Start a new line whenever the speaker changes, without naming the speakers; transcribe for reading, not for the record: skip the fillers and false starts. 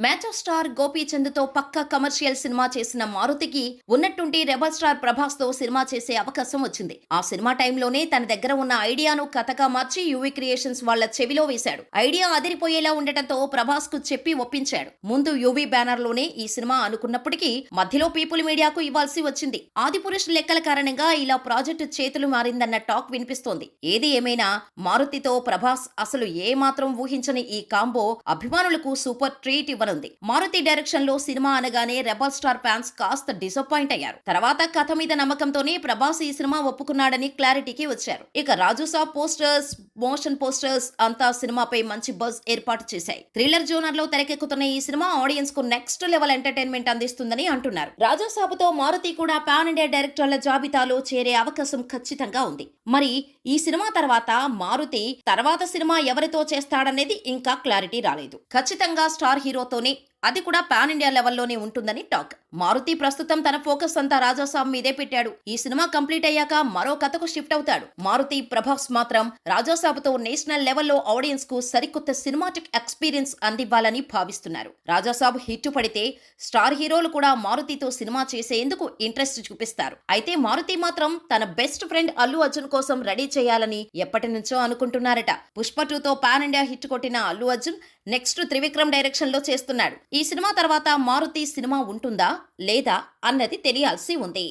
Match of star Gopichand తో పక్కా commercial cinema చేసిన మారుతికి ఉన్నట్టుండి రెబల్ స్టార్ ప్రభాస్ తో సినిమా చేసే అవకాశం వచ్చింది. ఆ సినిమా టైంలోనే తన దగ్గర ఉన్న ఐడియాను కథగా మార్చి యూవీ క్రియేషన్స్ వాళ్ల చెవిలో వేశాడు. ఐడియా అదిరిపోయేలా ఉండటంతో ప్రభాస్ కు చెప్పి ఒప్పించాడు. ముందు యూవీ బ్యానర్ లోనే ఈ సినిమా అనుకున్నప్పటికీ మధ్యలో పీపుల్ మీడియాకు ఇవ్వాల్సి వచ్చింది. ఆదిపురుష్ లెక్కల కారణంగా ఇలా ప్రాజెక్టు చేతులు మారిందన్న టాక్ వినిపిస్తోంది. ఏది ఏమైనా మారుతితో ప్రభాస్ అసలు ఏ మాత్రం ఊహించని ఈ కాంబో అభిమానులకు సూపర్ ట్రీట్ ఇవ్వనుంది. మారుతి డైరెక్షన్ లో సినిమా అనగానే రెబల్ స్టార్ ఫ్యాన్స్ కాస్త డిసప్పాయింట్ అయ్యారు. తర్వాత కథ మీద నమ్మకంతోనే ప్రభాస్ ఈ సినిమా ఒప్పుకున్నాడని క్లారిటీకి వచ్చారు. ఇక రాజు సాబ్ పోస్టర్స్, మోషన్ పోస్టర్స్ అంతా సినిమాపై మంచి బజ్ ఏర్పాటు చేశాయి. థ్రిల్లర్ జోనర్ లో తెరకెక్కుతున్న ఈ సినిమా ఆడియన్స్ కు నెక్స్ట్ లెవెల్ ఎంటర్టైన్మెంట్ అందిస్తుందని అంటున్నారు. రాజా సాబ్ తో మారుతి కూడా పాన్ ఇండియా డైరెక్టర్ల జాబితాలో చేరే అవకాశం ఖచ్చితంగా ఉంది. మరి ఈ సినిమా తర్వాత మారుతి తర్వాత సినిమా ఎవరితో చేస్తాడనేది ఇంకా క్లారిటీ రాలేదు. ఖచ్చితంగా స్టార్ హీరోతోనే, అది కూడా పాన్ ఇండియా లెవెల్లోనే ఉంటుందని టాక్. మారుతి ప్రస్తుతం తన ఫోకస్ అంతా రాజాసాబ్ మీదే పెట్టాడు. ఈ సినిమా కంప్లీట్ అయ్యాక మరో కథకు షిఫ్ట్ అవుతాడు. మారుతి ప్రభాస్ మాత్రం రాజాసాబ్ తో నేషనల్ లెవెల్లో ఆడియన్స్ కు సరికొత్త సినిమాటిక్ ఎక్స్పీరియన్స్ అందివ్వాలని భావిస్తున్నారు. రాజాసాబ్ హిట్ పడితే స్టార్ హీరోలు కూడా మారుతితో సినిమా చేసేందుకు ఇంట్రెస్ట్ చూపిస్తారు. అయితే మారుతి మాత్రం తన బెస్ట్ ఫ్రెండ్ అల్లు అర్జున్ కోసం రెడీ చేయాలని ఎప్పటి నుంచో అనుకుంటున్నారట. పుష్ప 2తో పాన్ ఇండియా హిట్ కొట్టిన అల్లు అర్జున్ నెక్స్ట్ త్రివిక్రమ్ డైరెక్షన్ లో చేస్తున్నాడు. ఈ సినిమా తర్వాత మారుతి సినిమా ఉంటుందా లేదా అన్నది తెలియాల్సి ఉంది.